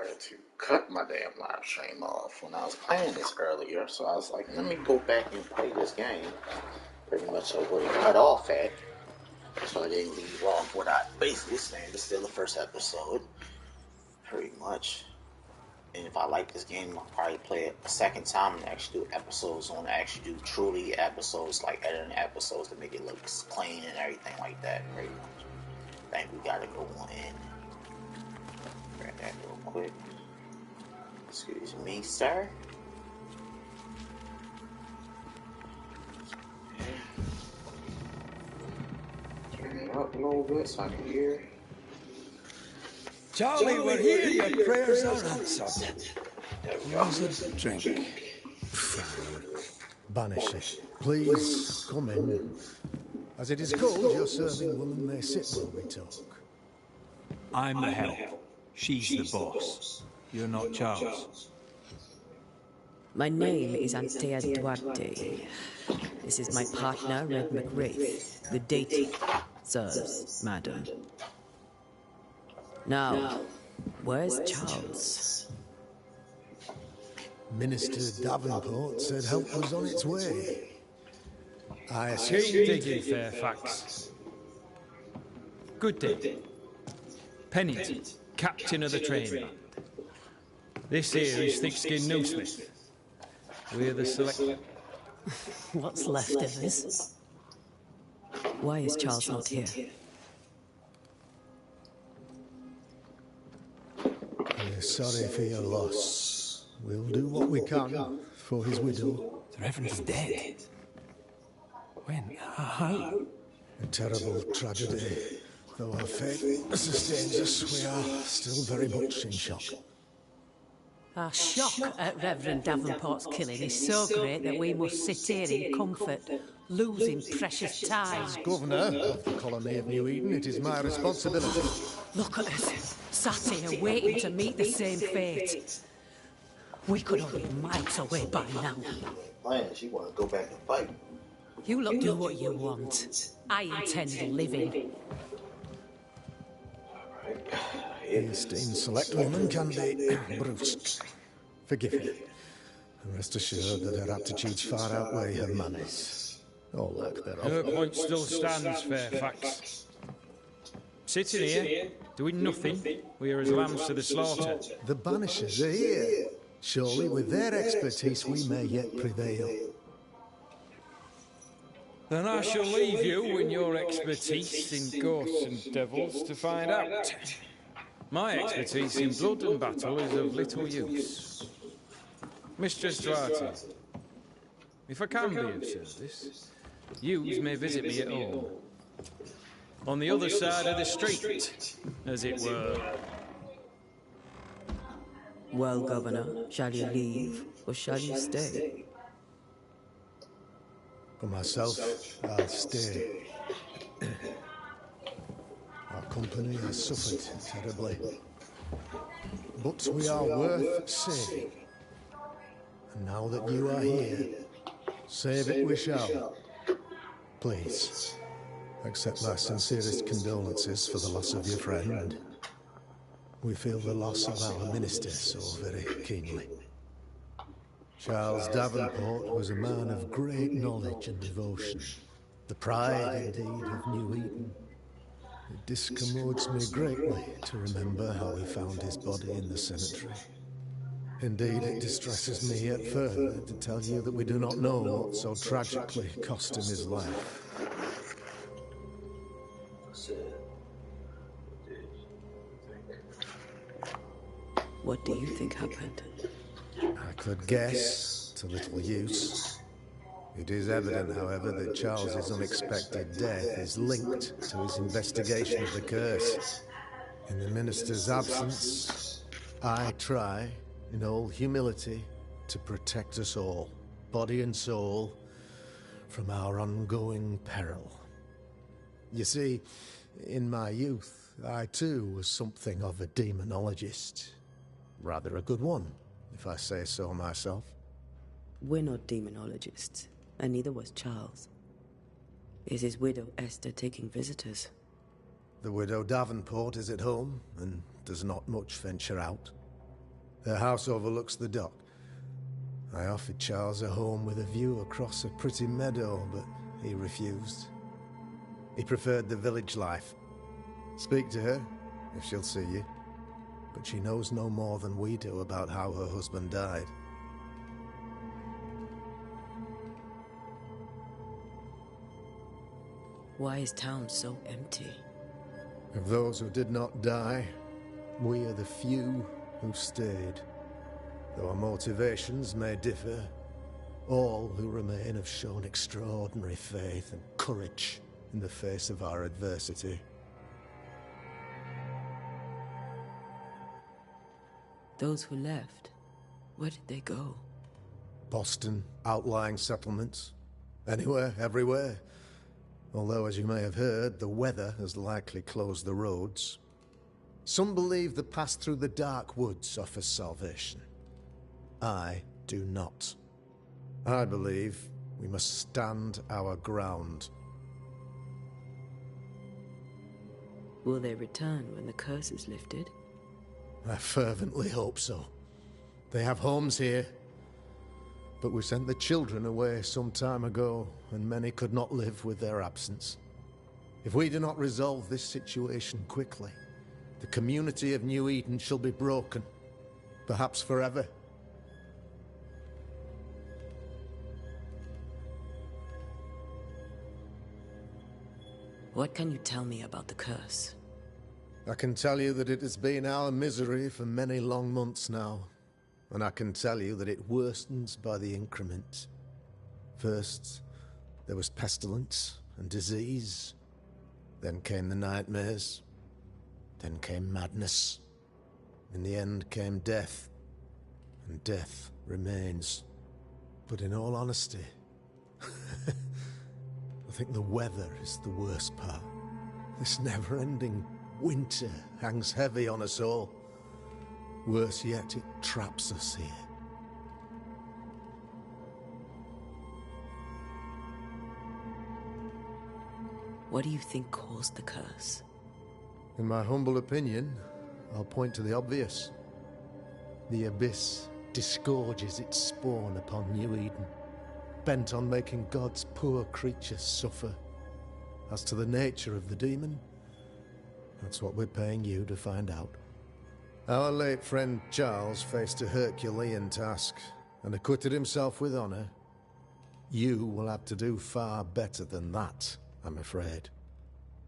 decided to cut my damn live stream off when I was playing this earlier. So I was like, let me go back and play this game. Pretty much where it cut off at. So I didn't leave off what I basically saying. It's still the first episode. Pretty much. And if I like this game, I'll probably play it a second time and actually do episodes on actually do truly episodes, like editing episodes to make it look clean and everything like that. Pretty much. I think we gotta go on in. Grab that real quick. Excuse me, sir. Turn it up a little bit so I can hear. Charlie, we're here. Your prayers are answered. Here's a drink. Banishers, please come in. As it is called, your serving woman may sit while we talk. I'm the help. She's the boss. You're not Charles. My name is Antea Duarte. This is my partner, Red McWraith. Good day, sirs, madam. Now, where's Charles? Minister Davenport said help was on its way. I Keep digging, Fairfax. Good day. Pennington, captain of the train band. This here is Thick-Skin Newsmith. We're the select... What's left of us? Why is Charles not here? We're sorry for your loss. We'll do what we can for his widow. The Reverend's dead. When? How? A terrible tragedy. Though our fate sustains us, we are still very much in shock. Our shock at Reverend Davenport's killing is so great that we must sit here in comfort, losing precious time. As Governor of the colony of New Eden, it is my responsibility. Look at us, sat here waiting to meet the same fate. We could all be miles away by now. She want to go back and fight. You lot do what you want. I intend living. The esteemed select woman can be brusque, forgiving, and rest assured that her attitudes far outweigh her manners. Or lack thereof. Her point still stands, Fairfax. Sitting here, doing nothing, we are as lambs to the slaughter. The Banishers are here. Surely with their expertise we may yet prevail. Then I shall leave you and your expertise in ghosts and devils to find out. My expertise in blood and battle is of little use. Mistress Duarte, if I can be of service, you may visit me at home. On the other side of the street, as it were. Well, Governor, shall you leave or shall you stay? For myself, I'll stay. Our company has suffered terribly. But we are worth saving. And now that you are here, save it we shall. Please, accept my sincerest condolences for the loss of your friend. We feel the loss of our minister so very keenly. Charles Davenport was a man of great knowledge and devotion. The pride, indeed, of New Eden. It discommodes me greatly to remember how we found his body in the cemetery. Indeed, it distresses me yet further to tell you that we do not know what so tragically cost him his life. What do you think happened? I could guess, to little use. It is evident, however, that Charles's unexpected death is linked to his investigation of the curse. In the minister's absence, I try, in all humility, to protect us all, body and soul, from our ongoing peril. You see, in my youth, I too was something of a demonologist. Rather a good one, if I say so myself. We're not demonologists, and neither was Charles. Is his widow Esther taking visitors? The widow Davenport is at home, and does not much venture out. Their house overlooks the dock. I offered Charles a home with a view across a pretty meadow, but he refused. He preferred the village life. Speak to her, if she'll see you. But she knows no more than we do about how her husband died. Why is town so empty? Of those who did not die, we are the few who stayed. Though our motivations may differ, all who remain have shown extraordinary faith and courage in the face of our adversity. Those who left, where did they go? Boston, outlying settlements. Anywhere, everywhere. Although, as you may have heard, the weather has likely closed the roads. Some believe the path through the dark woods offers salvation. I do not. I believe we must stand our ground. Will they return when the curse is lifted? I fervently hope so. They have homes here. But we sent the children away some time ago, and many could not live with their absence. If we do not resolve this situation quickly, the community of New Eden shall be broken, perhaps forever. What can you tell me about the curse? I can tell you that it has been our misery for many long months now, and I can tell you that it worstens by the increment. First, there was pestilence and disease. Then came the nightmares. Then came madness. In the end came death, and death remains. But in all honesty, I think the weather is the worst part. This never-ending winter hangs heavy on us all. Worse yet, it traps us here. What do you think caused the curse? In my humble opinion, I'll point to the obvious. The Abyss disgorges its spawn upon New Eden, bent on making God's poor creatures suffer. As to the nature of the demon, that's what we're paying you to find out. Our late friend Charles faced a Herculean task and acquitted himself with honor. You will have to do far better than that, I'm afraid.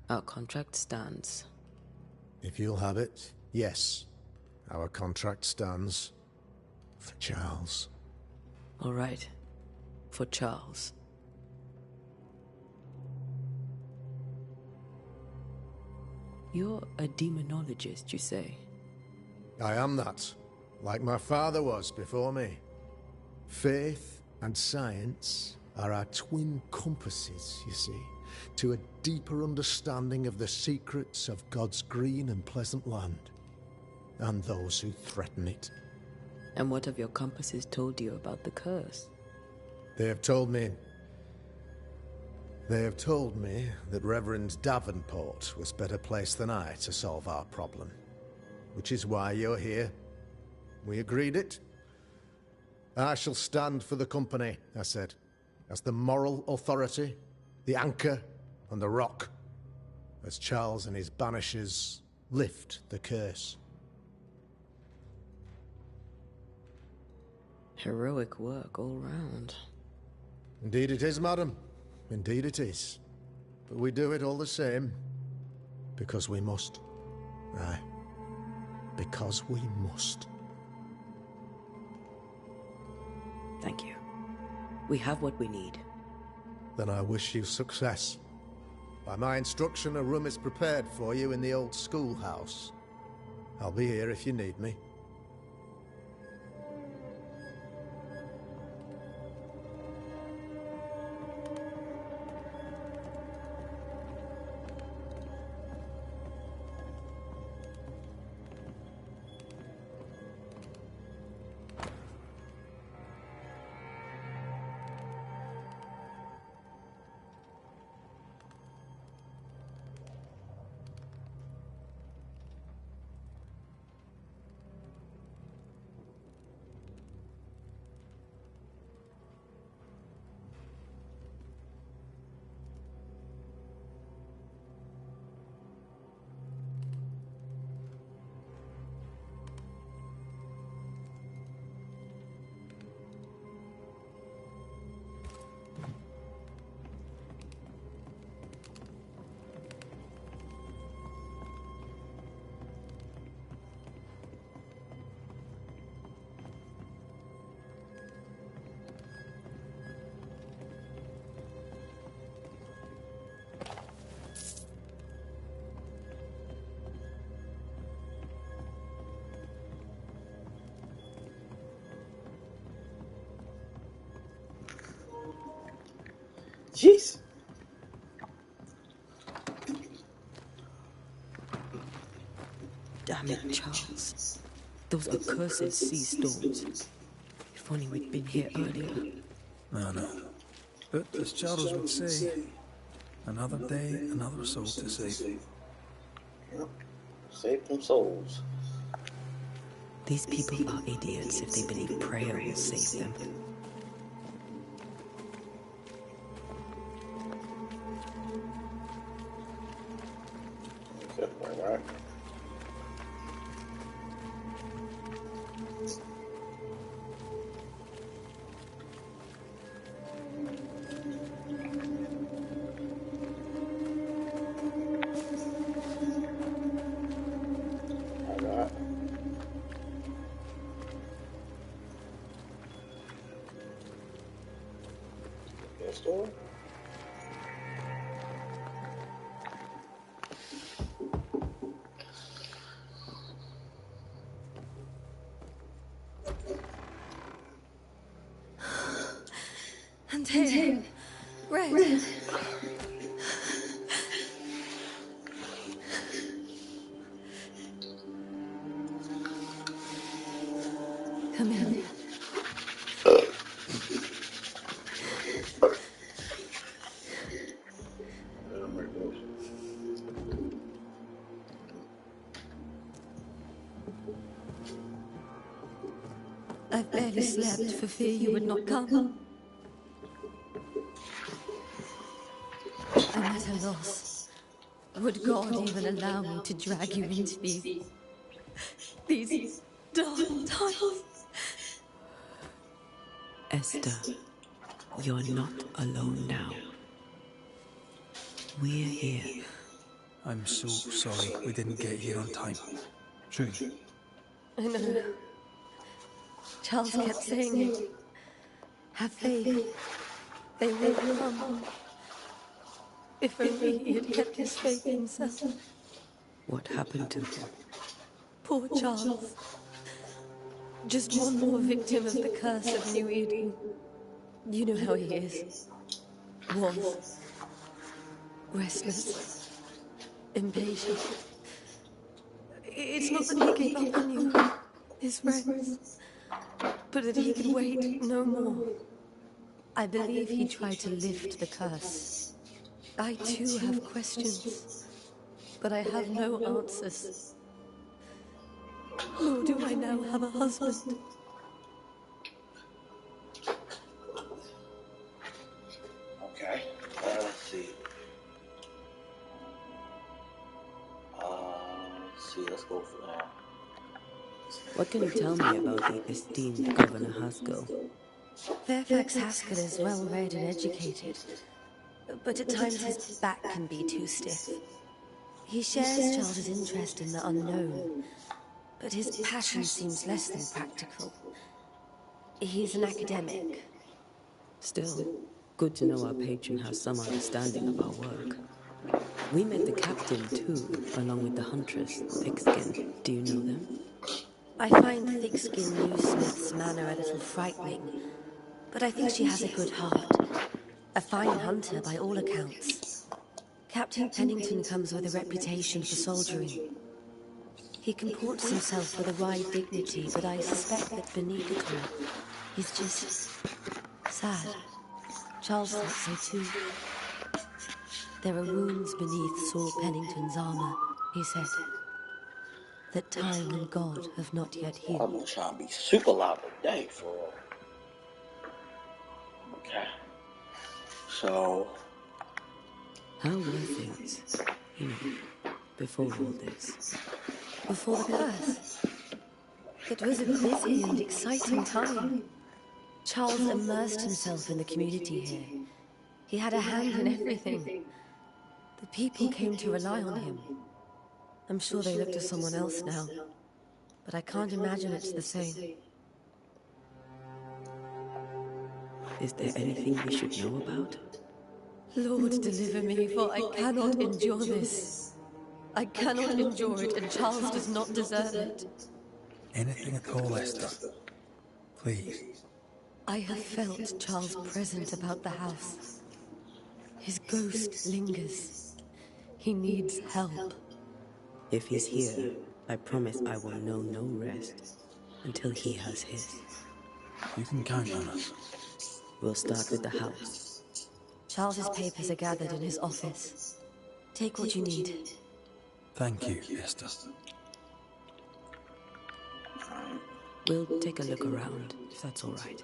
Our contract stands. If you'll have it, yes. Our contract stands. For Charles. All right. For Charles. You're a demonologist, you say? I am that, like my father was before me. Faith and science are our twin compasses, you see, to a deeper understanding of the secrets of God's green and pleasant land, and those who threaten it. And what have your compasses told you about the curse? They have told me that Reverend Davenport was better placed than I to solve our problem. Which is why you're here. We agreed it. I shall stand for the company, I said, as the moral authority, the anchor, and the rock, as Charles and his Banishers lift the curse. Heroic work all round. Indeed it is, madam. Indeed it is. But we do it all the same. Because we must. Aye. Because we must. Thank you. We have what we need. Then I wish you success. By my instruction, a room is prepared for you in the old schoolhouse. I'll be here if you need me. Jeez. Damn it, Charles. Those accursed sea storms. If only we'd been here earlier. No. But as Charles would say, another day, another soul to save. Yep. Save them souls. These people are idiots if they believe prayer will save them. Okay, all right. Store. And here, Red. Come in. I've barely slept for fear you would not come. I'm at a loss. Would God even allow me to drag you into these dark times? Esther, you're not alone now. We're here. I'm so sorry we didn't get here on time. Truly. I know. Charles kept saying it. Have faith. They will come. If only he had kept his faith himself. What happened to him? Poor Charles. Just one more victim of the curse of New Eden. You know how he is. Was. Restless. Impatient. It's not that he gave up on you, his friends, but that he could wait no more. I believe he tried to lift the curse. I too have questions, but I have no answers. Nor do I now have a husband. Okay, let's see. Let's go for that. What can you tell me about the esteemed Governor Haskell? Fairfax Haskell is well read and educated, but at times his back can be too stiff. He shares Charles's interest in the unknown, but his passion seems less than practical. He's an academic. Still, good to know our patron has some understanding of our work. We met the captain too, along with the huntress, Thickskin. Do you know them? I find Thickskin Newsmith's manner a little frightening, but I think she has a good heart. A fine hunter by all accounts. Captain Pennington comes with a reputation for soldiering. He comports himself with a wide dignity, but I suspect that beneath it all, he's just sad. Charles thought so too. There are wounds beneath Saul Pennington's armor, he said, that time and God have not yet I'm healed. gonna try and be super loud today for real. Okay. So. How were things, before all this? Before the curse, it was a busy and exciting time. Charles immersed himself in the community here. He had a hand in everything. The people came to rely on him. I'm sure they look to someone else now, but I can't imagine it's the same. Is there anything we should know about? Lord, deliver me, for I cannot endure this. I cannot endure it, and Charles does not deserve it. Anything at all, Esther. Please. I have felt Charles present about the house. His ghost lingers. He needs help. If he's here, I promise I will know no rest until he has his. You can count on us. We'll start with the house. Charles's papers are gathered in his office. Take what you need. Thank you, Esther. We'll take a look around, if that's all right.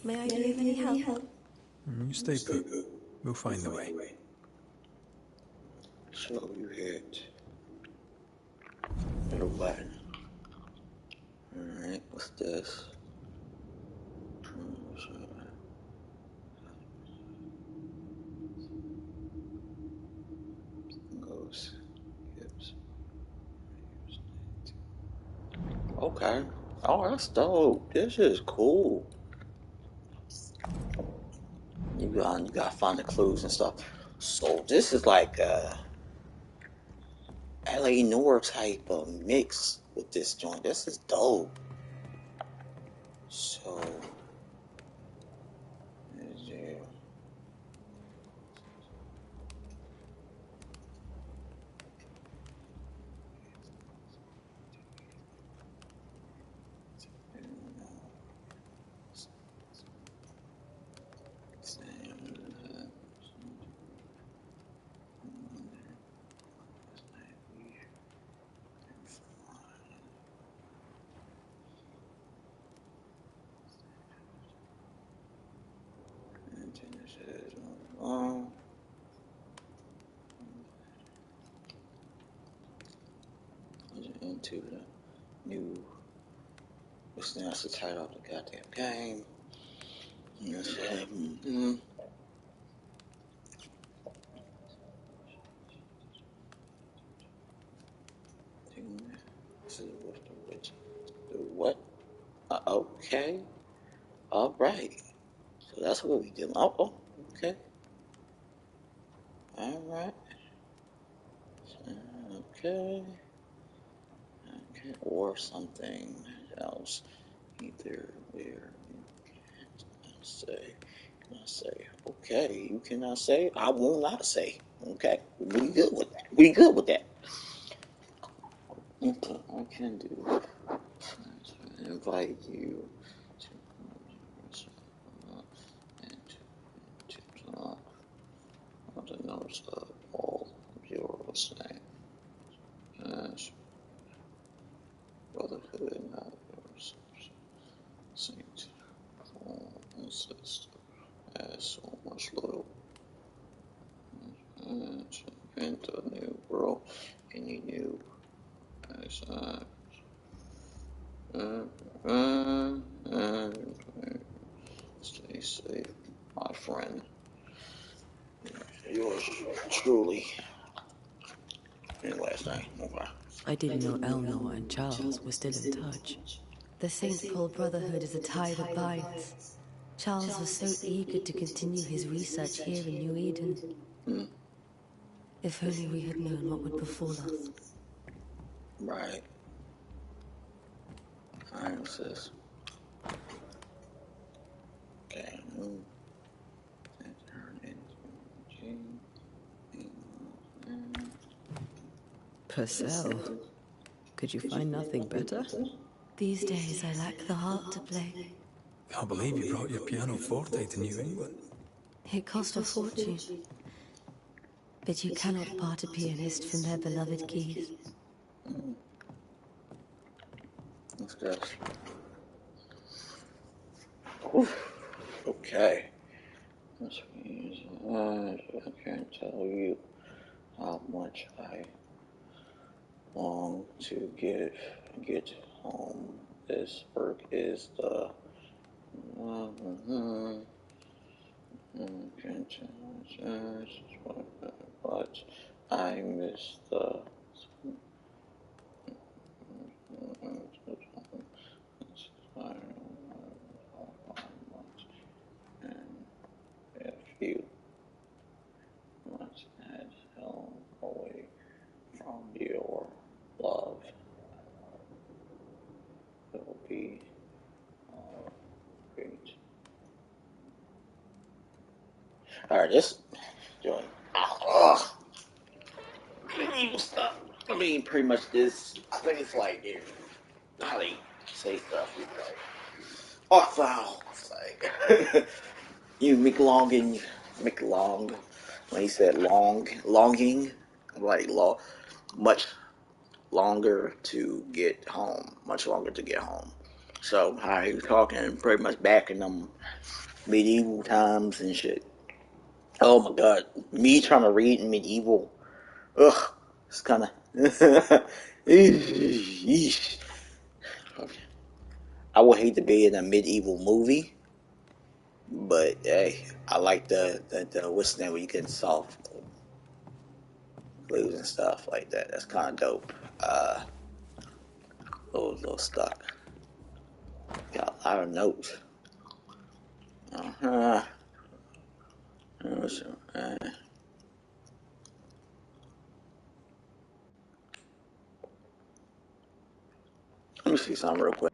May I be of any help? You stay put. We'll find the way. So you hit middle button. Alright, what's this? Goes, gives. Okay. Oh, that's dope. This is cool. You gotta find the clues and stuff. So this is like a LA Noir type of mix with this joint. This is dope. So yeah. Into the new. That's the title of the goddamn game. Yes, This is the what? Okay. All right. So that's what we do. Oh, okay. All right. Okay. Okay. Or something else. Either where you can't say. Can I say? Okay. You cannot say. I will not say. Okay. We good with that. We good with that. Okay. I can do. Invite you to and to talk on the notes of all your listening. As brotherhood, not yours. Saint, ancestor, has so much love. And to invent a new world, any new as stay safe, my friend. Yours truly. Any last name? Okay. I didn't know Eleanor and Charles were still in touch. The St. Paul Brotherhood is a tie that binds. Charles was so eager to continue his research here in New Eden. If only we had known what would befall us. Right. Alright, what's this? Okay. Purcell, could you find nothing better? These days I lack the heart to play. Can't believe you brought your pianoforte to New England. It cost a fortune. But you cannot part a pianist from their beloved keys. What's this? Oof. Okay. This means I can't tell you how much I long to get home. This work is the but I miss the and if you must have held away from your love, it will be Alright, this joint. Oh, evil stuff. I mean, pretty much this. I think it's like how they say stuff. Like, oh, wow. It's like, you McLong. When he said longing, like, much longer to get home. Much longer to get home. So, how he was talking pretty much back in them medieval times and shit. Oh my god. Me trying to read in medieval. Ugh. It's kind of. I would hate to be in a medieval movie, but hey, I like the what's the name where you can solve clues and stuff like that. That's kind of dope. Little stuck. Got a lot of notes. Uh-huh. Let me see something real quick.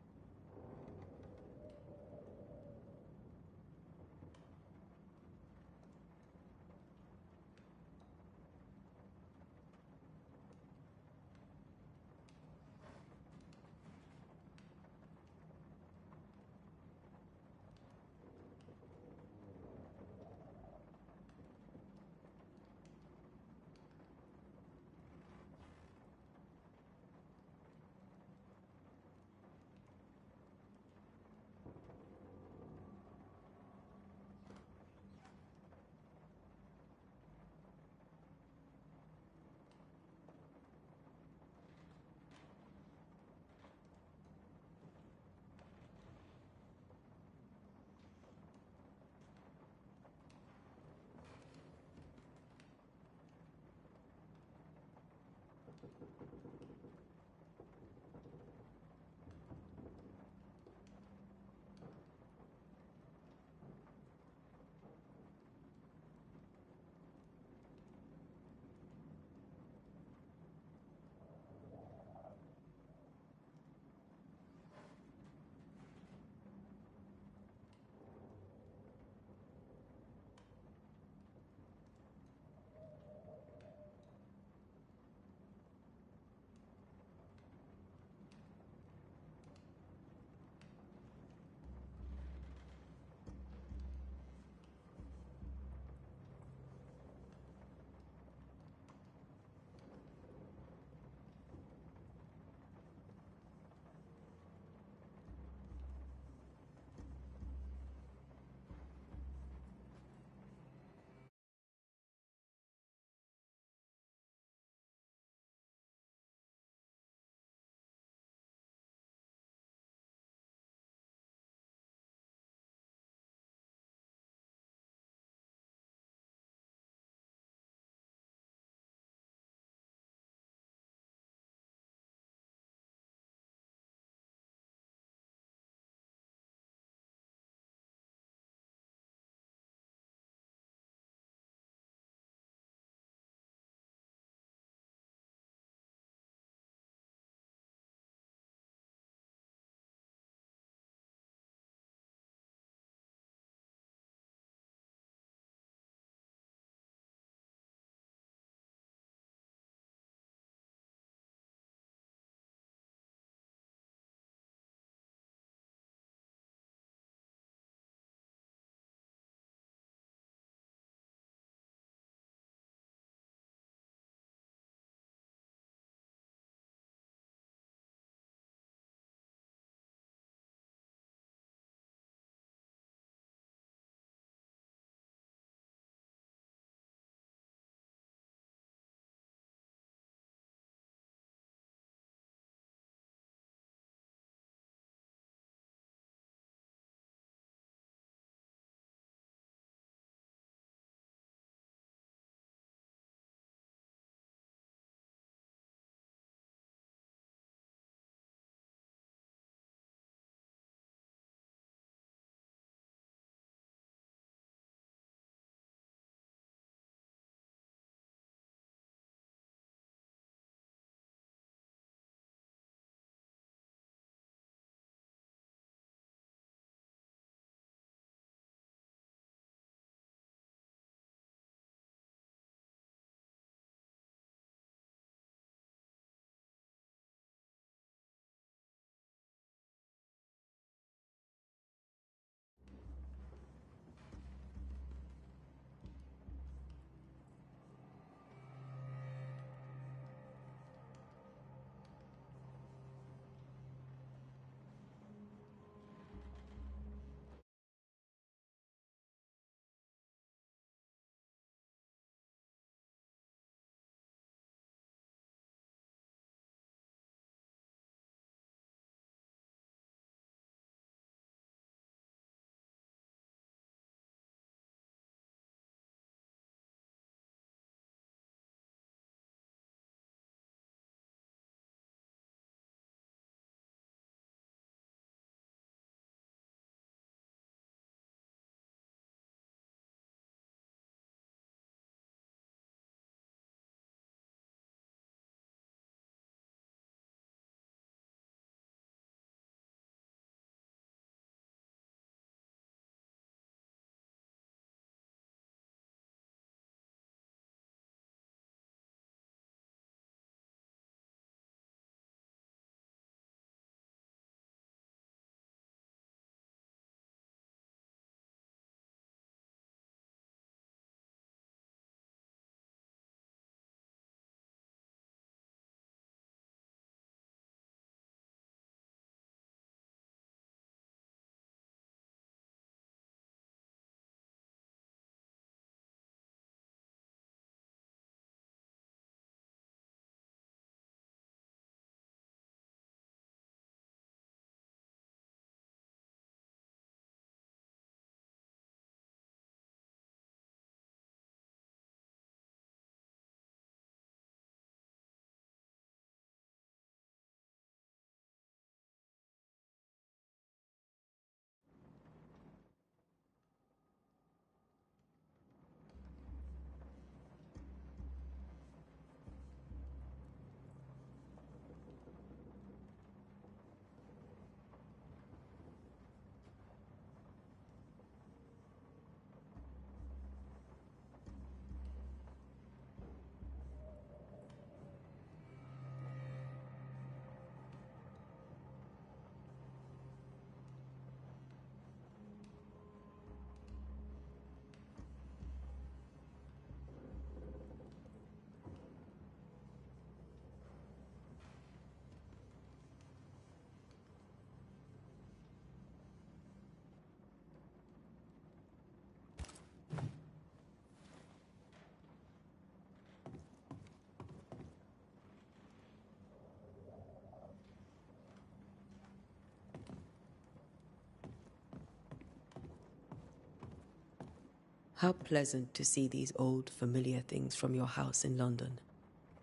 How pleasant to see these old, familiar things from your house in London.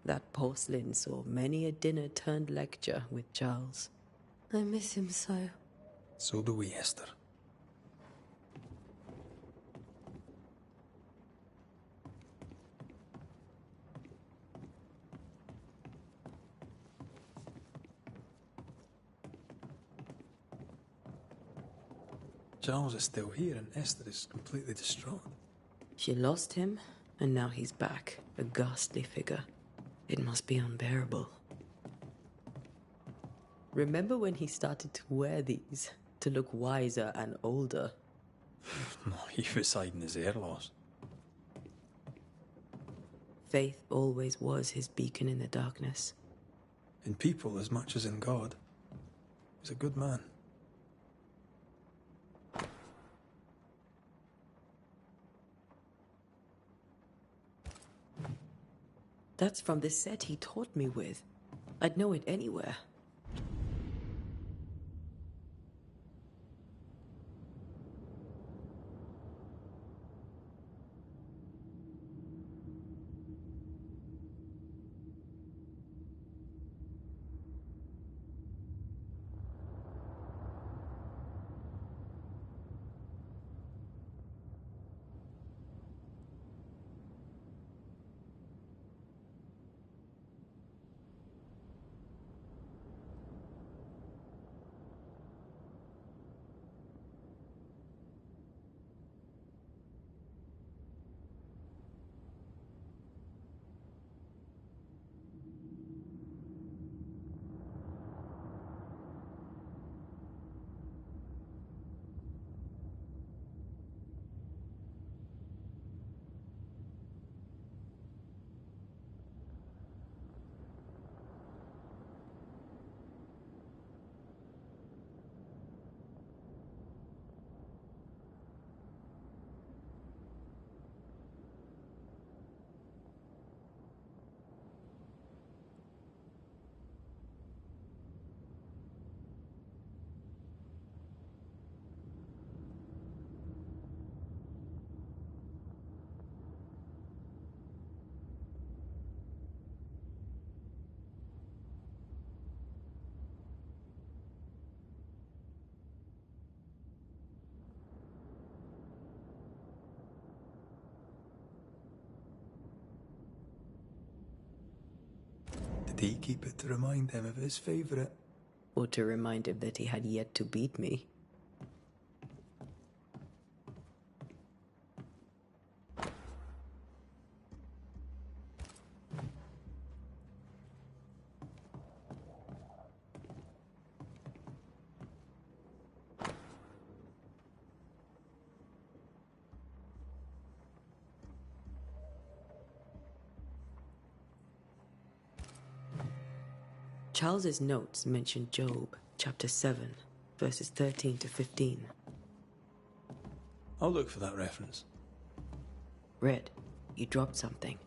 That porcelain saw many a dinner-turned-lecture with Charles. I miss him so. So do we, Esther. Charles is still here and Esther is completely distraught. She lost him, and now he's back, a ghastly figure. It must be unbearable. Remember when he started to wear these, to look wiser and older? No, he was hiding his hair loss. Faith always was his beacon in the darkness. In people as much as in God. He was a good man. That's from the set he taught me with. I'd know it anywhere. Did he keep it to remind him of his favourite? Or to remind him that he had yet to beat me. Charles's notes mention Job, chapter 7, verses 13 to 15. I'll look for that reference. Red, you dropped something.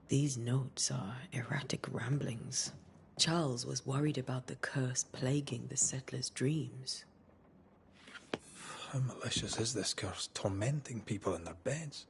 These notes are erratic ramblings. Charles was worried about the curse plaguing the settlers' dreams. How malicious is this curse, tormenting people in their beds?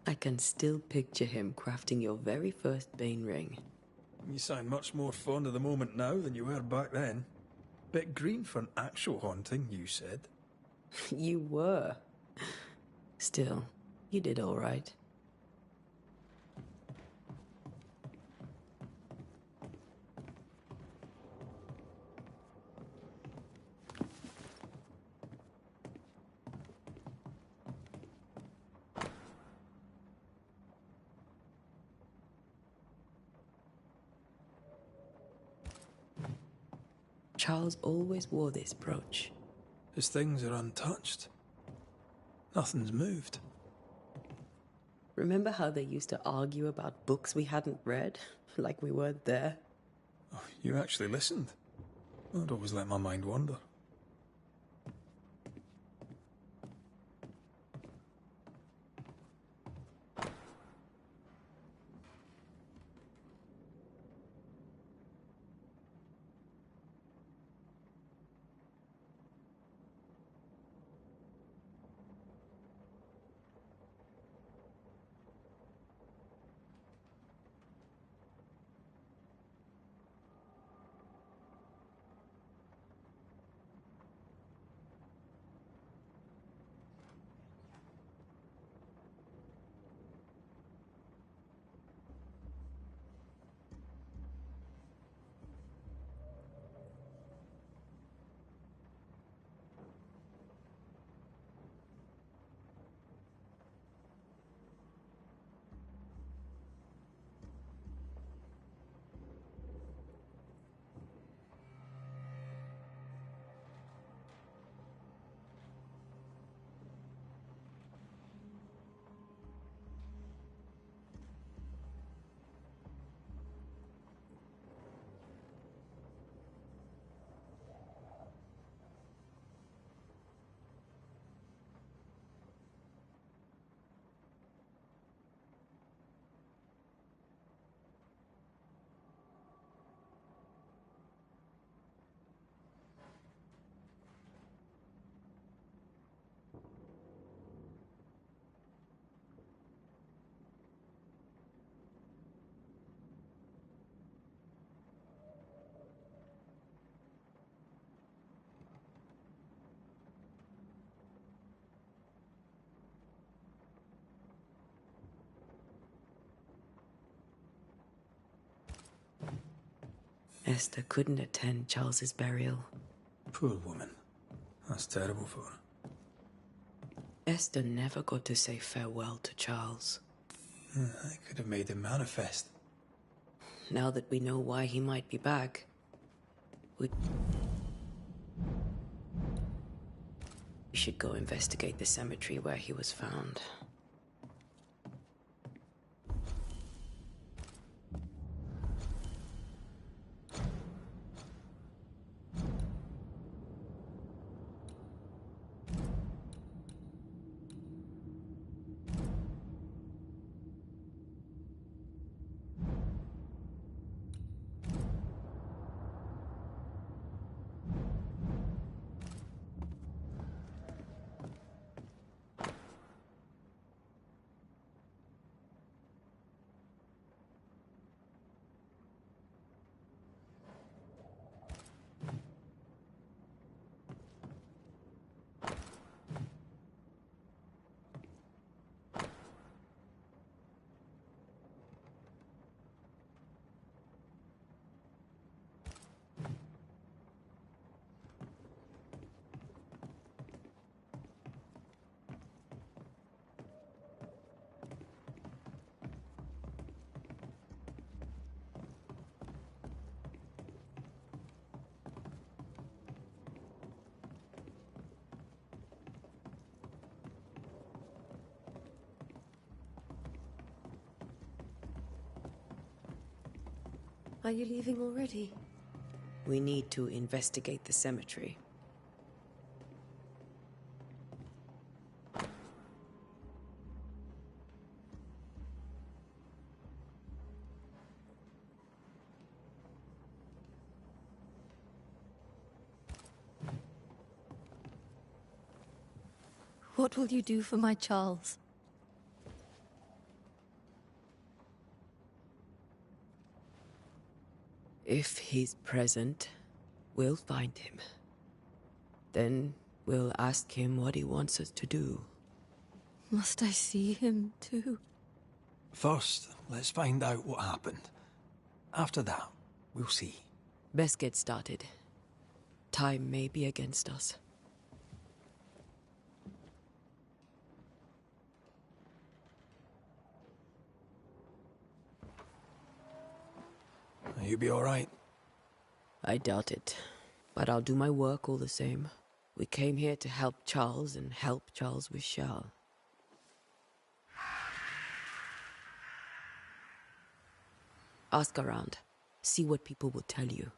I can still picture him crafting your very first Bane ring. You sound much more fond of the moment now than you were back then. Bit green for an actual haunting, you said. You were. Still, you did all right. Charles always wore this brooch. His things are untouched. Nothing's moved. Remember how they used to argue about books we hadn't read? Like we weren't there? Oh, you actually listened. I'd always let my mind wander. Esther couldn't attend Charles's burial. Poor woman. That's terrible for her. Esther never got to say farewell to Charles. I could have made him manifest. Now that we know why he might be back, we should go investigate the cemetery where he was found. Are you leaving already? We need to investigate the cemetery. What will you do for my Charles? If he's present, we'll find him. Then we'll ask him what he wants us to do. Must I see him too? First, let's find out what happened. After that, we'll see. Best get started. Time may be against us. You be all right? I doubt it. But I'll do my work all the same. We came here to help Charles, and help Charles we shall. Ask around. See what people will tell you.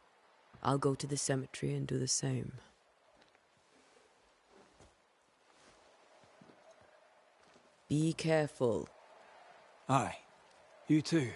I'll go to the cemetery and do the same. Be careful. Aye. You too.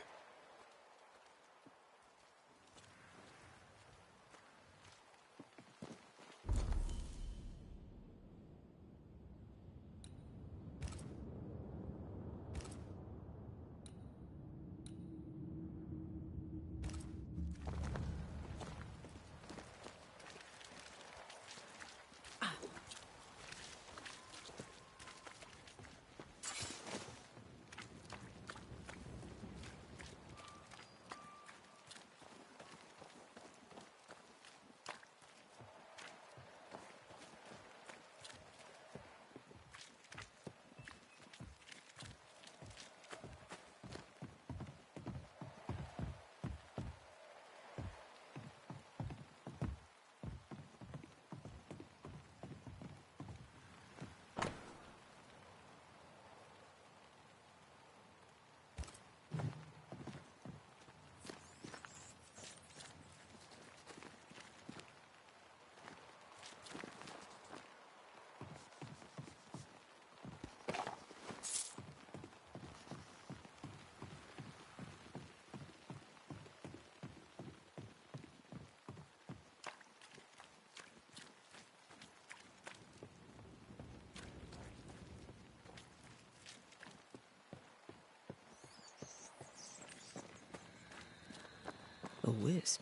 A wisp.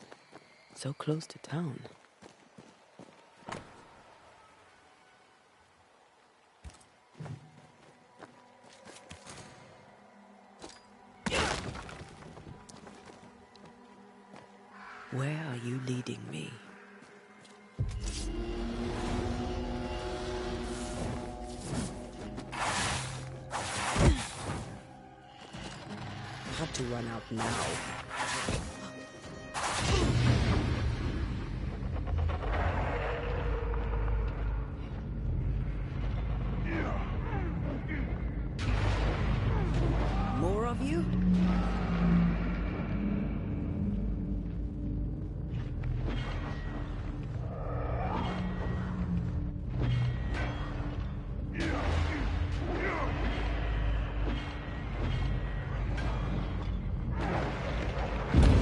So close to town. Where are you leading me? I have to run out now. More of you?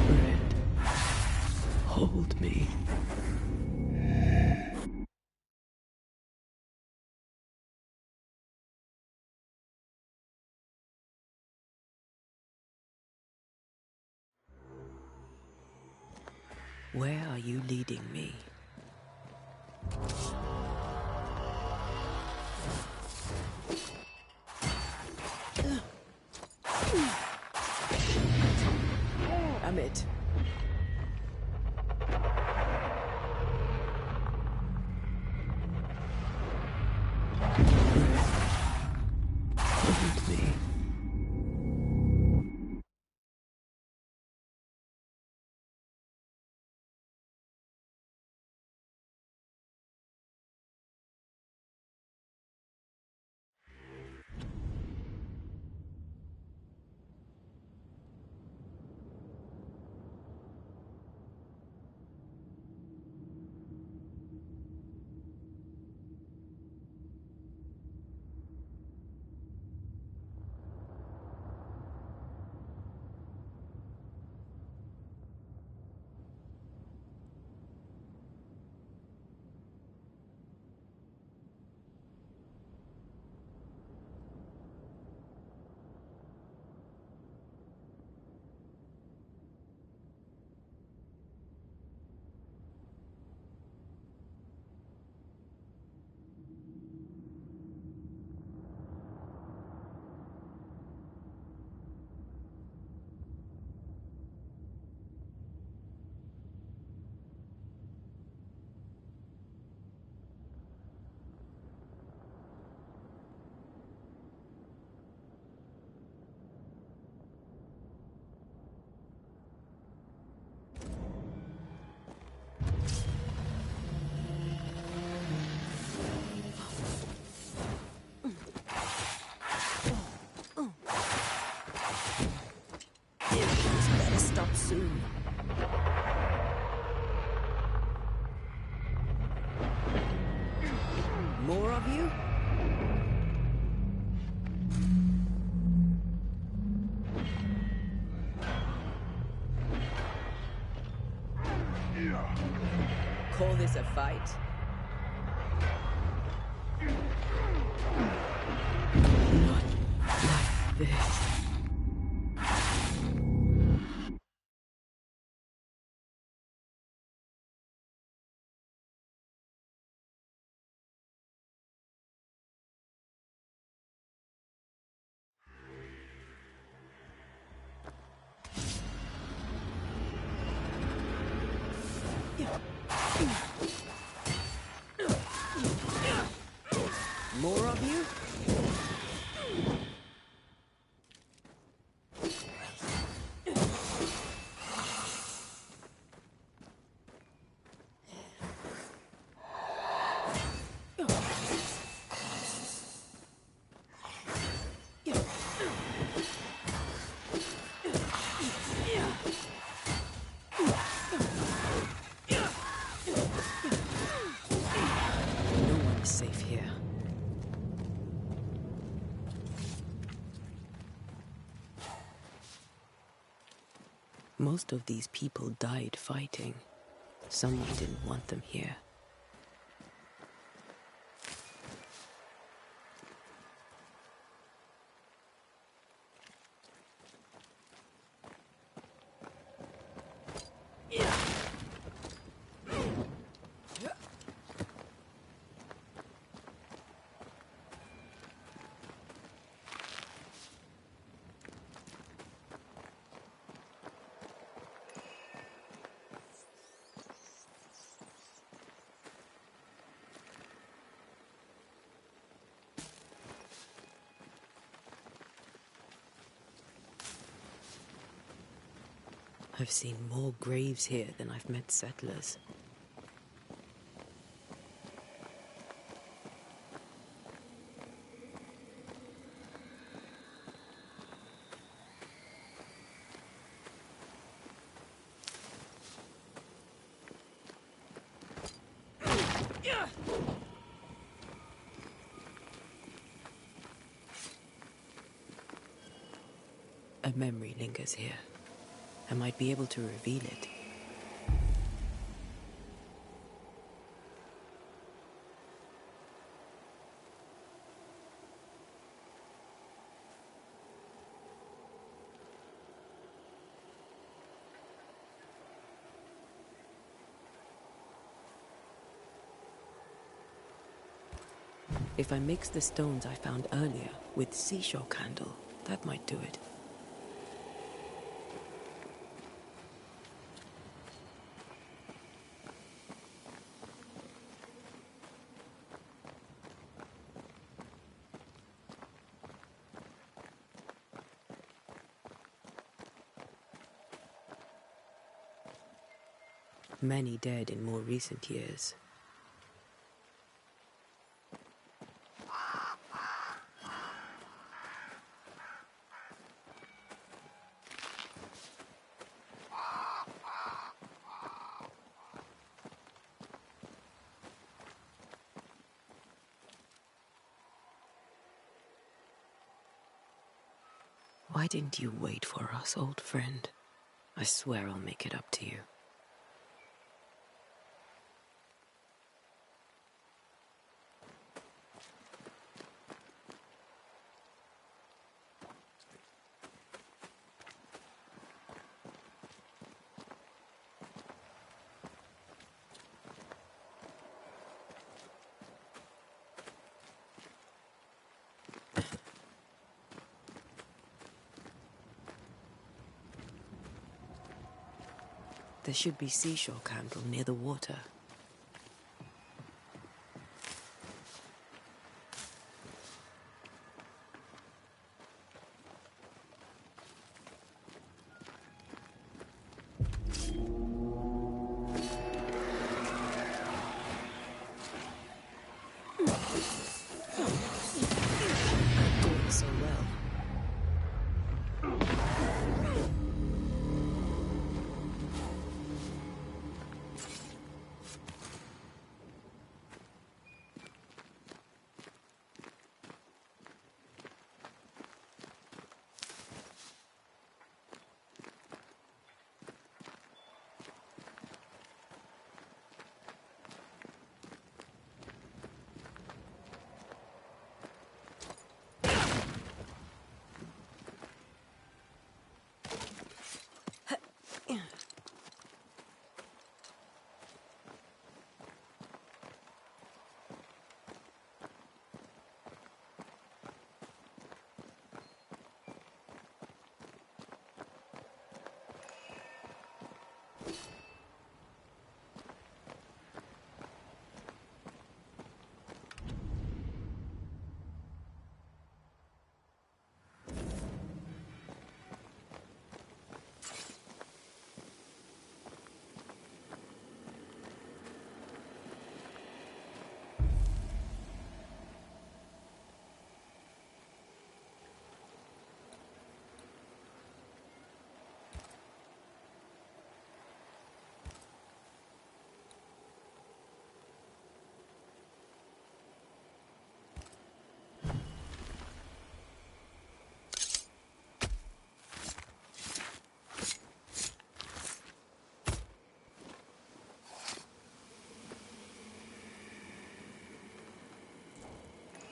Friend, hold me. Where are you leading me? Damn it. Hold me. soon. More of you? Call this a fight? Not like this. More of you? No one is safe here. Most of these people died fighting. Someone didn't want them here. I've seen more graves here than I've met settlers. A memory lingers here. I might be able to reveal it. If I mix the stones I found earlier with seashore candle, that might do it. Many dead in more recent years. Why didn't you wait for us, old friend? I swear I'll make it up to you. There should be seashore candle near the water. Doing so well.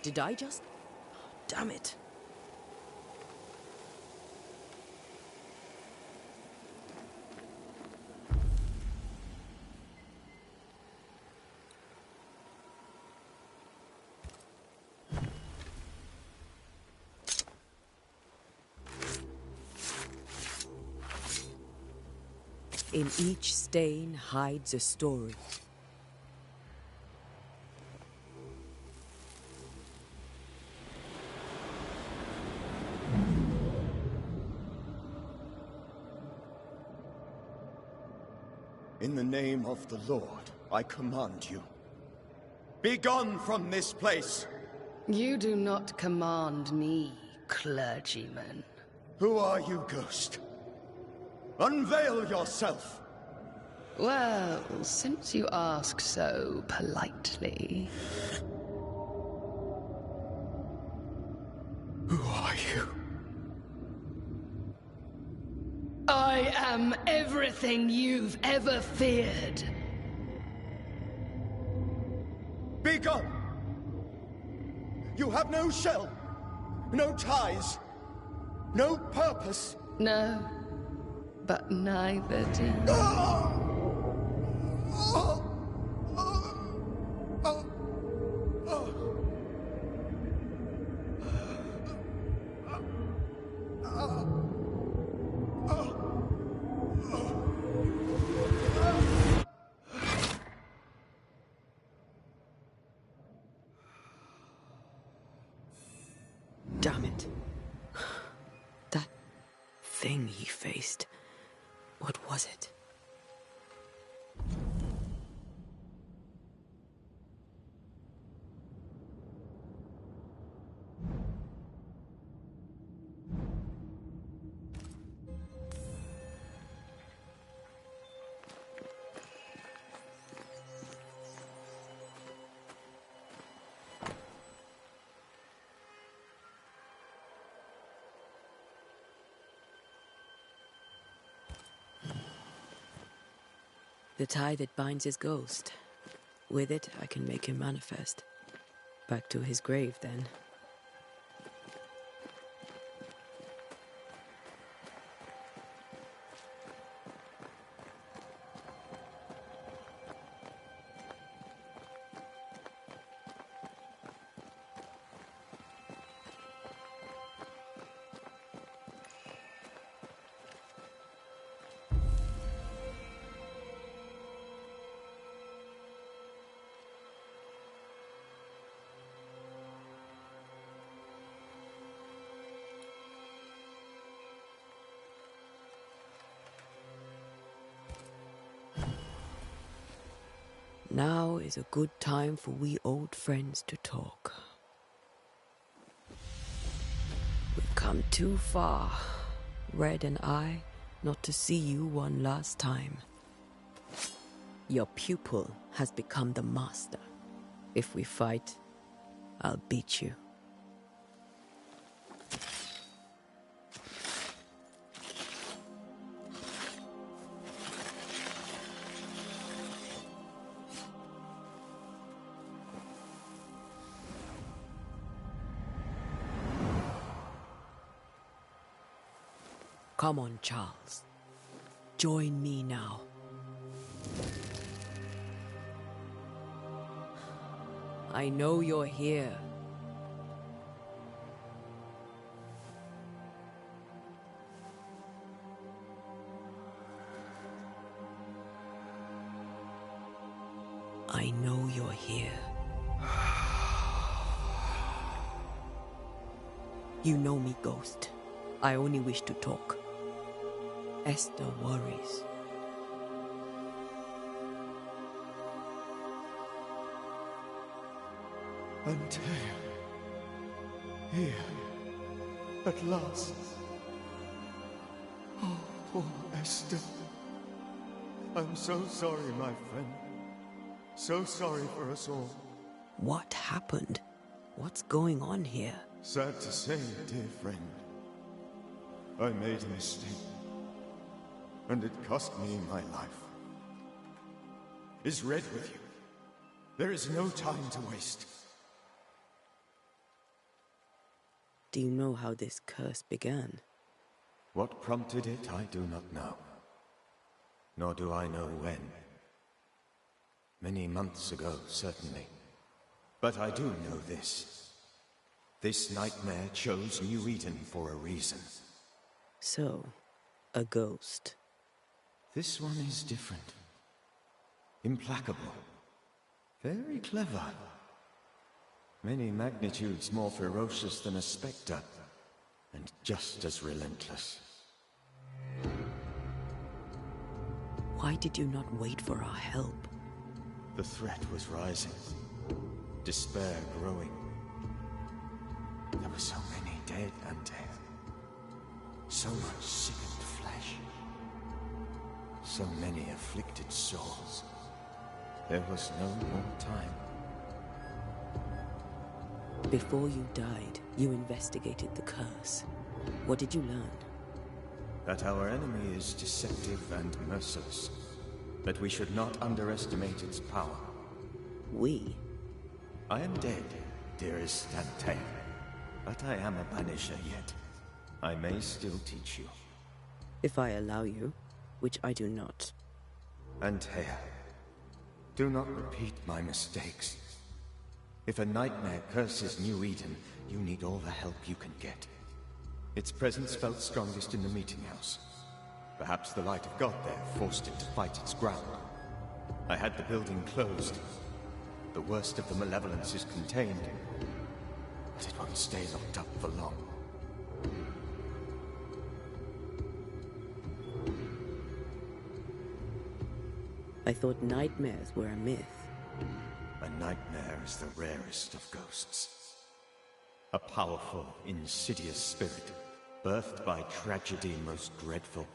Did I just... Damn it. In each stain hides a story. In the name of the Lord, I command you. Be gone from this place! You do not command me, clergyman. Who are you, ghost? Unveil yourself! Well, since you ask so politely... Who are you? I am everything you've ever feared. Be gone! You have no shell, no ties, no purpose. No, but neither do you. Damn it. That thing he faced. What was it? The tie that binds his ghost. With it, I can make him manifest. Back to his grave, then. Now is a good time for we old friends to talk. We've come too far, Red and I, not to see you one last time. Your pupil has become the master. If we fight, I'll beat you. Come on, Charles. Join me now. I know you're here. I know you're here. You know me, Ghost. I only wish to talk. Esther worries. Antea. Here. At last. Oh, poor Esther. I'm so sorry, my friend. So sorry for us all. What happened? What's going on here? Sad to say, dear friend. I made a mistake. And it cost me my life. Is Red with you? There is no time to waste. Do you know how this curse began? What prompted it, I do not know. Nor do I know when. Many months ago, certainly. But I do know this. This nightmare chose New Eden for a reason. So, a ghost. This one is different. Implacable. Very clever. Many magnitudes more ferocious than a spectre, and just as relentless. Why did you not wait for our help? The threat was rising. Despair growing. There were so many dead and dead. So much sickened flesh. So many afflicted souls. There was no more time. Before you died, you investigated the curse. What did you learn? That our enemy is deceptive and merciless. That we should not underestimate its power. We? I am dead, dearest Antea. But I am a Banisher yet. I may still teach you. If I allow you, which I do not. Antea, do not repeat my mistakes. If a nightmare curses New Eden, you need all the help you can get. Its presence felt strongest in the meeting house. Perhaps the light of God there forced it to fight its ground. I had the building closed. The worst of the malevolence is contained, but it won't stay locked up for long. I thought nightmares were a myth. A nightmare is the rarest of ghosts. A powerful, insidious spirit, birthed by tragedy most dreadful.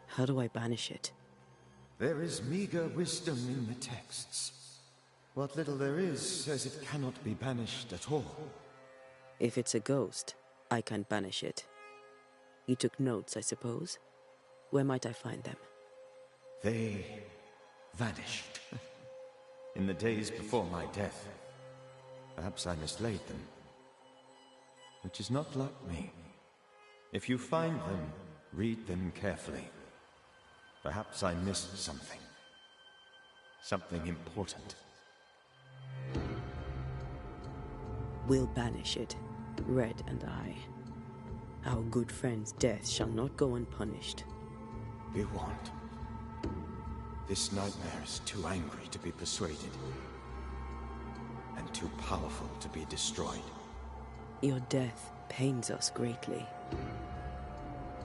How do I banish it? There is meager wisdom in the texts. What little there is says it cannot be banished at all. If it's a ghost, I can't banish it. You took notes, I suppose? Where might I find them? They vanished. In the days before my death. Perhaps I mislaid them. Which is not like me. If you find them, read them carefully. Perhaps I missed something. Something important. We'll banish it, Red and I. Our good friend's death shall not go unpunished. Be warned. This nightmare is too angry to be persuaded. And too powerful to be destroyed. Your death pains us greatly.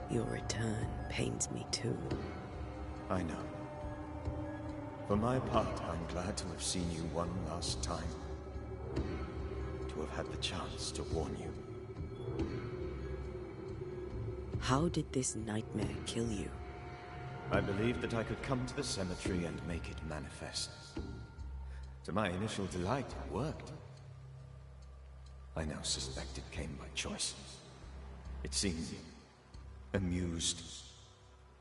Your return pains me too. I know. For my part, I'm glad to have seen you one last time. To have had the chance to warn you. How did this nightmare kill you? I believed that I could come to the cemetery and make it manifest. To my initial delight, it worked. I now suspect it came by choice. It seemed amused.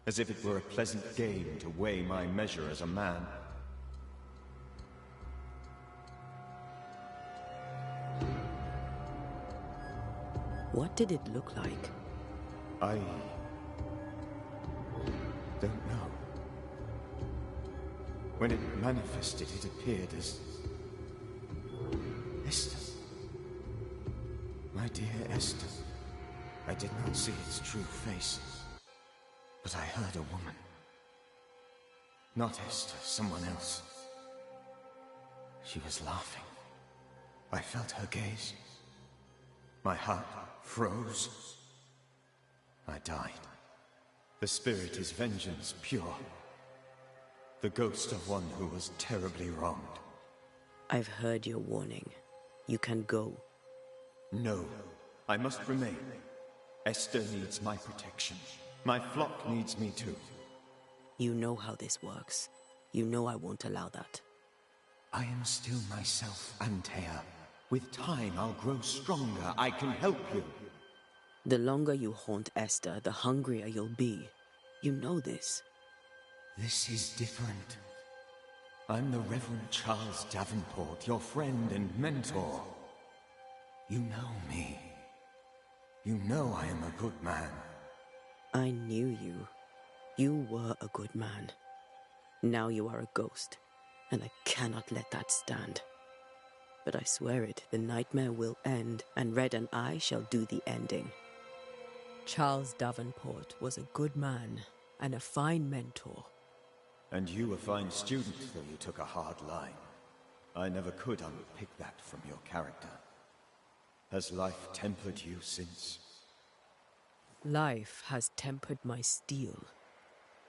As if it were a pleasant game to weigh my measure as a man. What did it look like? I don't know. When it manifested, it appeared as Esther. My dear Esther. I did not see its true face, but I heard a woman. Not Esther, someone else. She was laughing. I felt her gaze. My heart froze. I died. The spirit is vengeance pure. The ghost of one who was terribly wronged. I've heard your warning. You can go. No, I must remain. Esther needs my protection. My flock needs me too. You know how this works. You know I won't allow that. I am still myself, Antea. With time, I'll grow stronger. I can help you. The longer you haunt Esther, the hungrier you'll be. You know this. This is different. I'm the Reverend Charles Davenport, your friend and mentor. You know me. You know I am a good man. I knew you. You were a good man. Now you are a ghost, and I cannot let that stand. But I swear it, the nightmare will end, and Red and I shall do the ending. Charles Davenport was a good man and a fine mentor. And you a fine student, though you took a hard line. I never could unpick that from your character. Has life tempered you since? Life has tempered my steel.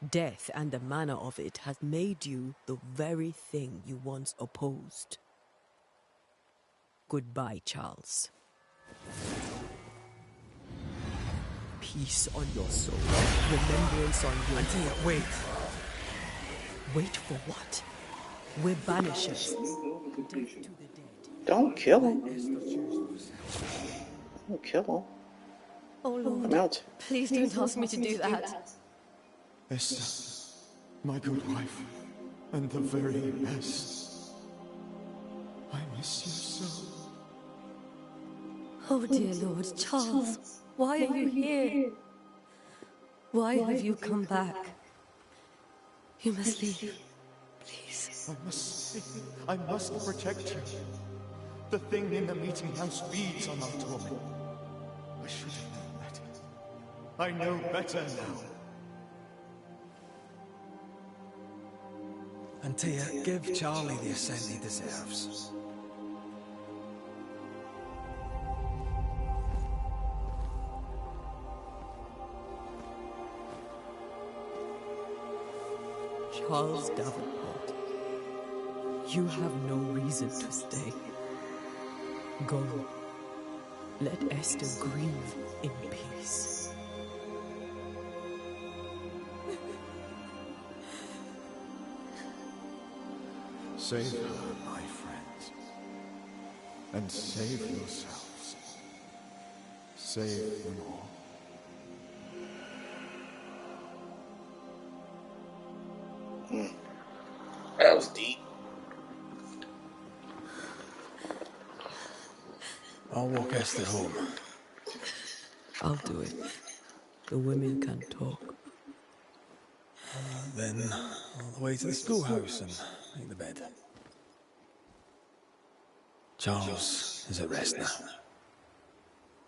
Death and the manner of it has made you the very thing you once opposed. Goodbye, Charles. Peace on your soul. Remembrance on your... Antea, wait. Wait for what? We're Banishers. Don't kill him. Don't kill him. Oh, Lord. I'm out. Please don't ask me to do that. Esther, my good wife, and the very best. I miss you so. Oh, dear Lord, Charles, why are you here? Why have you come back? You must leave. Please. I must protect you. The thing in the meeting house feeds on our torment. I should have known better. I know better now. Antea, give Charlie the ascent he deserves. Charles Davenport, you have no reason to stay. Go. Let Esther grieve in peace. Save her, my friends. And save yourselves. Save them all. That was deep. I'll walk Esther home. I'll do it. The women can talk. Then all the way to the schoolhouse and make the bed. Charles is at rest now.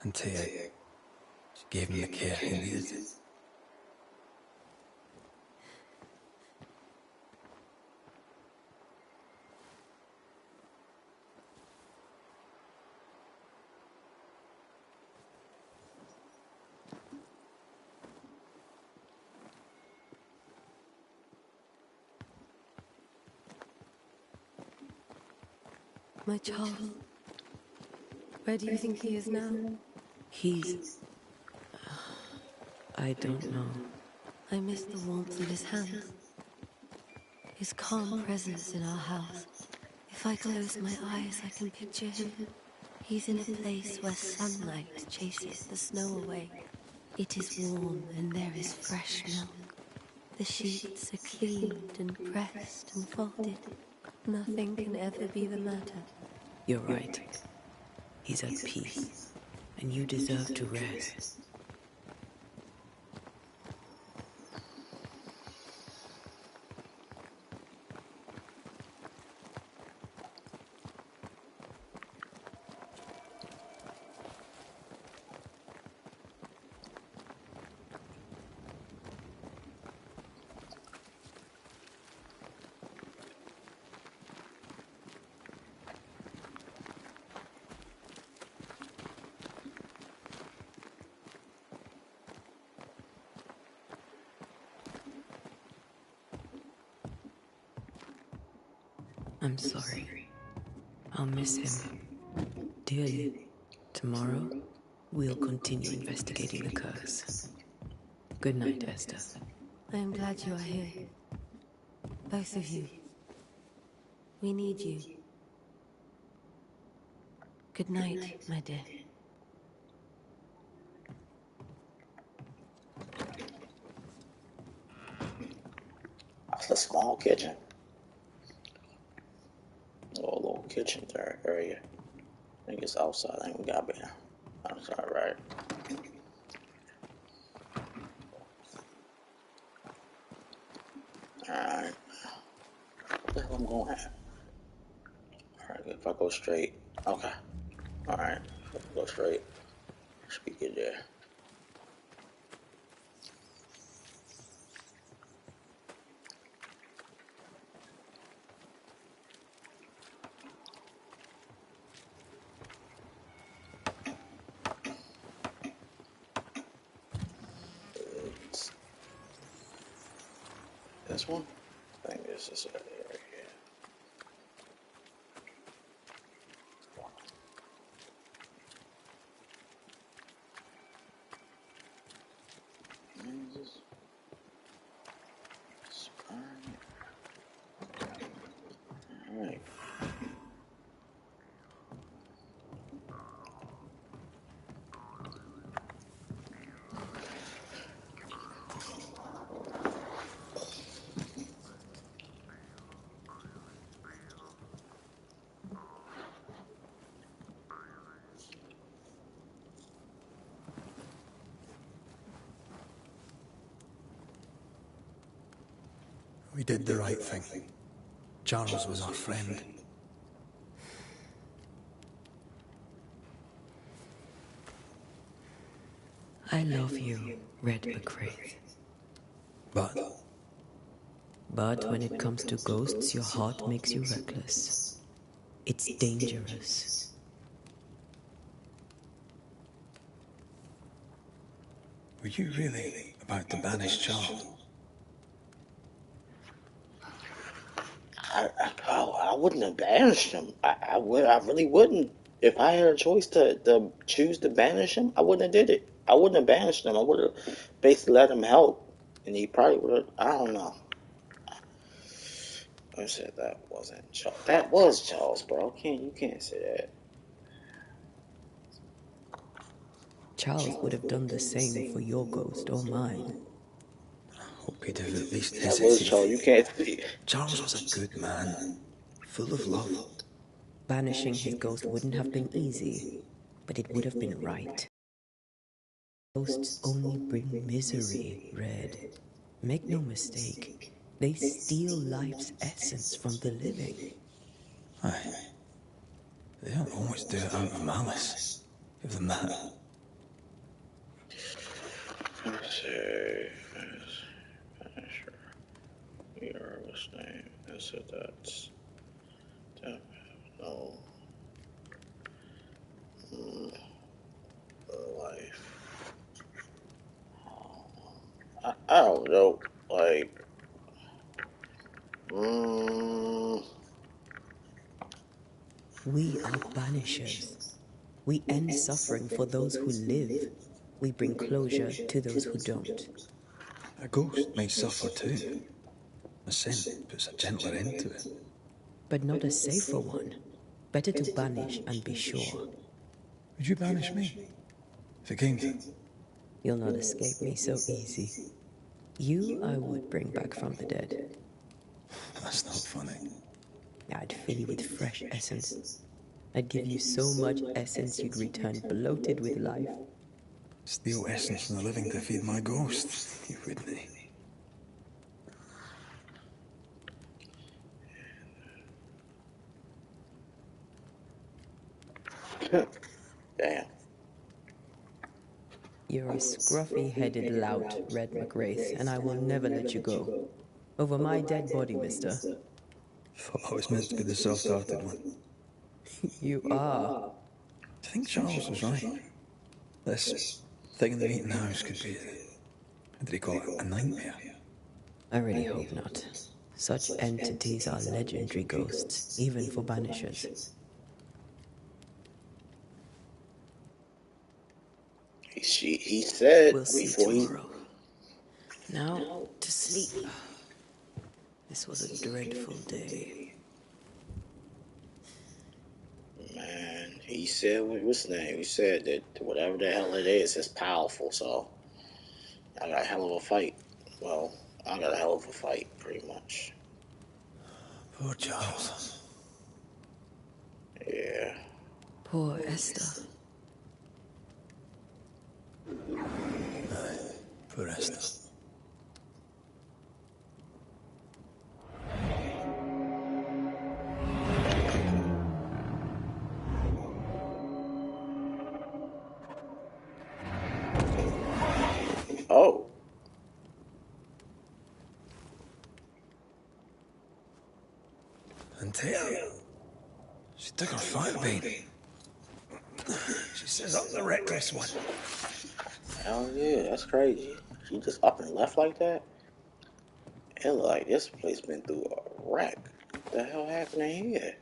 Antea, she gave him the care he needed. My Charles, where do you think he is now? He's... I don't know. I miss the warmth of his hands. His calm presence in our house. If I close my eyes, I can picture him. He's in a place where sunlight chases the snow away. It is warm and there is fresh milk. The sheets are cleaned and pressed and folded. Nothing can ever be the matter. You're right. He's at peace, and you deserve to rest. I'm sorry. I'll miss him dearly. Tomorrow, we'll continue investigating the curse. Good night, Esther. I am glad you are here. Both of you. We need you. Good night, my dear. That's a small kitchen. Oh, a little kitchen area. I think it's outside. I think we got better. That's alright. Alright. What the hell I'm going at? Alright, if I go straight. Okay. Alright. If I go straight. Should be good there. This one? I think this is right here. Alright. We did the right thing. Charles was our friend. I love you, Red McCraith. But But when it comes to ghosts, your heart makes you reckless. It's dangerous. were you really about to banish Charles? I wouldn't have banished him. I really wouldn't. If I had a choice to choose to banish him, I wouldn't have did it. I wouldn't have banished him. I would have basically let him help, and he probably would have. I don't know. I said that wasn't Charles. That was Charles, bro. You can't say that. Charles would have done the same for your ghost or mine. Hope he'd have at least That was Charles. hesitated. You can't see. Charles was a good man, full of love. Banishing his ghost wouldn't have been easy, but it would have been right. Ghosts only bring misery, Red. Make no mistake, they steal life's essence from the living. Aye. They don't always do it out of malice. Give them that. Let's see. Sure. We are listening. Is it that's no life? I don't know. Like, We are banishers. We end suffering for those who live. We bring closure to those who don't. A ghost may suffer too. A sin puts a gentler end to it. But not a safer one. Better to banish and be sure. Would you banish me? If it came to it? You'll not escape me so easy. You I would bring back from the dead. That's not funny. I'd fill you with fresh essence. I'd give you so much essence you'd return bloated with life. Steal essence from the living to feed my ghost. You wouldn't. damn. You're a scruffy-headed lout, Red McWraith, and I will never let you go. Over my dead body, mister. Thought I was meant to be the soft-hearted one. You are. I think Charles was right. This thing in the meeting house could be, how did he call it, a nightmare? I really hope not. Such entities are legendary ghosts, even for banishers. He said We'll see before tomorrow. Now, to sleep. This was a dreadful day. Man, he said, what's his name? He said that whatever the hell it is powerful, so I got a hell of a fight. Well, I got a hell of a fight, pretty much. Poor Charles. Yeah. Poor Esther. for Esther. Oh. And Taya, she took her firebeam. She says I'm the reckless one. Hell yeah, that's crazy. She just up and left like that? It look like this place been through a wreck. What the hell happened in here?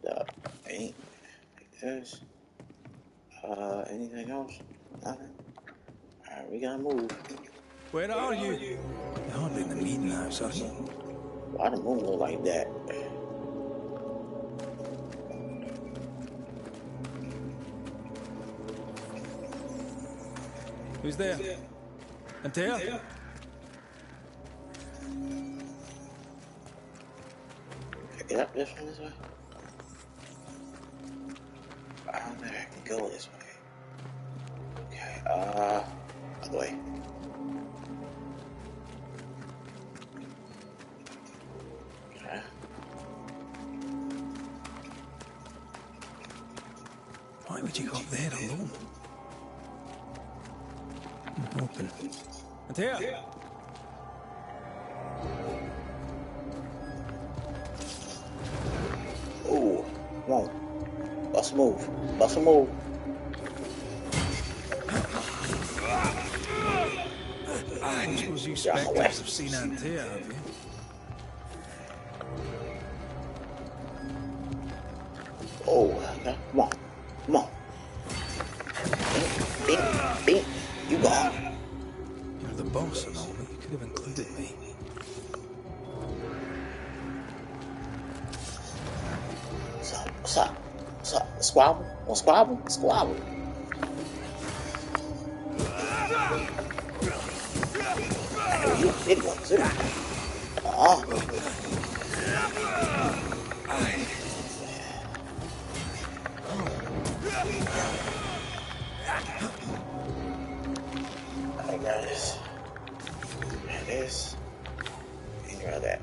The paint, I guess. Anything else? Nothing? Alright, we gotta move. Where are you? You're hardly in the meeting house, are you? Why the moon look like that? Who's there? Antea? Pick it up this way? I don't think I can go this way. Okay, other way. Okay. Why would you go up there alone? Open. Antea? Ooh, come on. Bust a move. Bust a move. I suppose you spectres have seen Antea, have you? Oh, okay. Come on. Come on. Bing. You go. You're the boss and all, but you could have included me. What's up? Squabble? Want squabble? Squabble. Hey, you big one too. I got this. And this. And you're that.